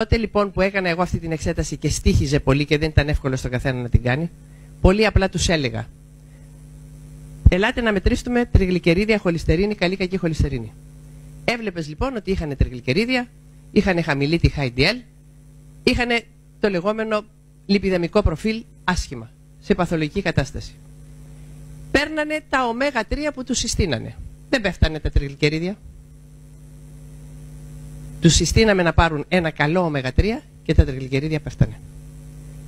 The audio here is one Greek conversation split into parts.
Τότε λοιπόν που έκανα εγώ αυτή την εξέταση και στοίχιζε πολύ και δεν ήταν εύκολο στον καθένα να την κάνει, πολύ απλά τους έλεγα: ελάτε να μετρήσουμε τριγλικερίδια, χολυστερίνη, καλή κακή χολυστερίνη. Έβλεπες λοιπόν ότι είχαν τριγλικερίδια, είχαν χαμηλή τη HDL, είχαν το λεγόμενο λιπιδεμικό προφίλ άσχημα, σε παθολογική κατάσταση. Παίρνανε τα ω3 που τους συστήνανε. Δεν πέφτανε τα τριγλικερίδια. Τους συστήναμε να πάρουν ένα καλό ω3 και τα τριγλικερίδια πέφτανε.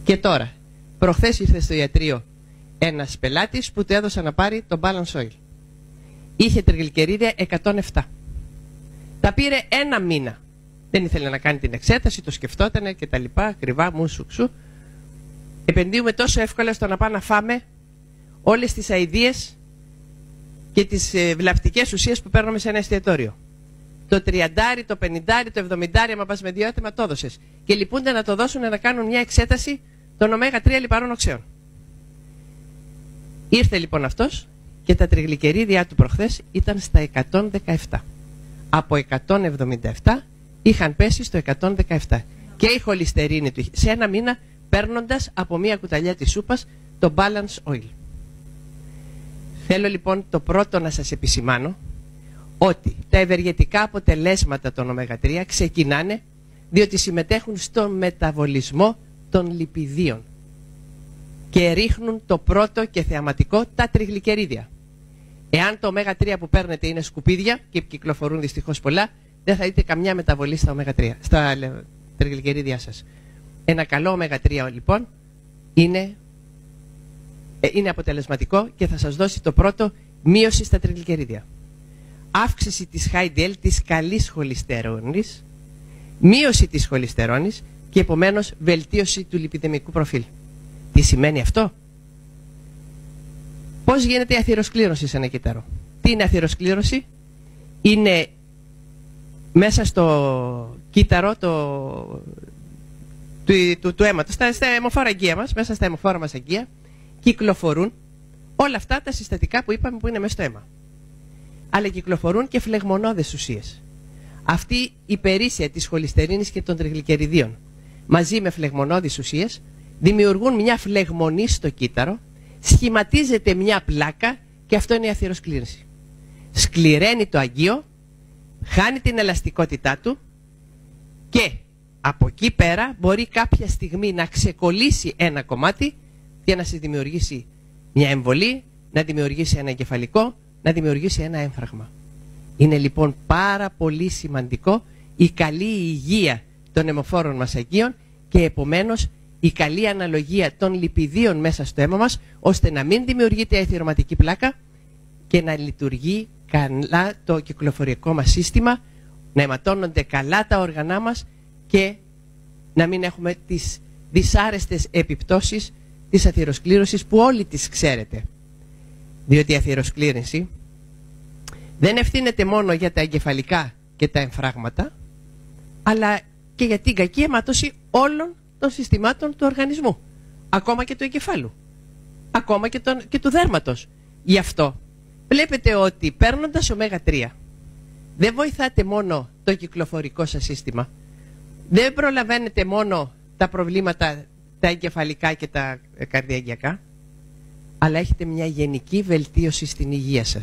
Και τώρα, προχθές ήρθε στο ιατρείο ένας πελάτης που του έδωσα να πάρει το Balance Oil. Είχε τριγλικερίδια 107. Τα πήρε ένα μήνα. Δεν ήθελε να κάνει την εξέταση, το σκεφτότανε και τα λοιπά, ακριβά, μου σουξού. Επενδύουμε τόσο εύκολα στο να πάμε να φάμε όλες τις αηδίες και τις βλαπτικές ουσίες που παίρνουμε σε ένα εστιατόριο. Το 30, το 50, το 70, άμα πας με 2 άτομα, το έδωσες. Και λυπούνται να το δώσουν να κάνουν μια εξέταση των ω3 λιπαρών οξέων. Ήρθε λοιπόν αυτός και τα τριγλικερίδια του προχθές ήταν στα 117. Από 177 είχαν πέσει στο 117. Και η χολυστερίνη του σε ένα μήνα, παίρνοντας από μια κουταλιά της σούπας το Balance Oil. Θέλω λοιπόν το πρώτο να σας επισημάνω ότι τα ευεργετικά αποτελέσματα των ω3 ξεκινάνε διότι συμμετέχουν στον μεταβολισμό των λιπιδίων και ρίχνουν το πρώτο και θεαματικό, τα τριγλικερίδια. Εάν το ω3 που παίρνετε είναι σκουπίδια και κυκλοφορούν δυστυχώς πολλά, δεν θα δείτε καμιά μεταβολή στα ω3, στα τριγλικερίδια σας. Ένα καλό ω3 λοιπόν είναι αποτελεσματικό και θα σας δώσει το πρώτο, μείωση στα τριγλικερίδια. Αύξηση της HDL, της καλής χολυστερόνης, μείωση της χολυστερόνης και επομένως βελτίωση του λιπιδεμικού προφίλ. Τι σημαίνει αυτό? Πώς γίνεται η αθυροσκλήρωση σε ένα κύτταρο? Τι είναι αθυροσκλήρωση? Είναι μέσα στο κύτταρο του αίματος, στα αιμοφόρα αγκία μας, μέσα στα αιμοφόρα μας αγκία, κυκλοφορούν όλα αυτά τα συστατικά που είπαμε που είναι μέσα στο αίμα. Αλλά κυκλοφορούν και φλεγμονώδες ουσίες. Αυτή η υπερίσσια της χολυστερίνης και των τριγλικεριδίων μαζί με φλεγμονώδεις ουσίες δημιουργούν μια φλεγμονή στο κύτταρο, σχηματίζεται μια πλάκα και αυτό είναι η αθυροσκλήρωση. Σκληραίνει το αγκείο, χάνει την ελαστικότητά του και από εκεί πέρα μπορεί κάποια στιγμή να ξεκολλήσει ένα κομμάτι για να σας δημιουργήσει μια εμβολή, να δημιουργήσει ένα εγκεφαλικό, να δημιουργήσει ένα έμφραγμα. Είναι λοιπόν πάρα πολύ σημαντικό η καλή υγεία των αιμοφόρων μας αγκίων και επομένως η καλή αναλογία των λιπιδίων μέσα στο αίμα μας, ώστε να μην δημιουργείται αθυρωματική πλάκα και να λειτουργεί καλά το κυκλοφοριακό μας σύστημα, να αιματώνονται καλά τα όργανά μας και να μην έχουμε τις δυσάρεστες επιπτώσεις της αθυροσκλήρωσης που όλοι τις ξέρετε. Διότι η αθυροσκλήρωση δεν ευθύνεται μόνο για τα εγκεφαλικά και τα εμφράγματα, αλλά και για την κακή αιμάτωση όλων των συστημάτων του οργανισμού, ακόμα και του εγκεφάλου, ακόμα και του δέρματος. Γι' αυτό βλέπετε ότι παίρνοντας ω3 δεν βοηθάτε μόνο το κυκλοφορικό σας σύστημα, δεν προλαβαίνετε μόνο τα προβλήματα τα εγκεφαλικά και τα καρδιαγγειακά, αλλά έχετε μια γενική βελτίωση στην υγεία σας.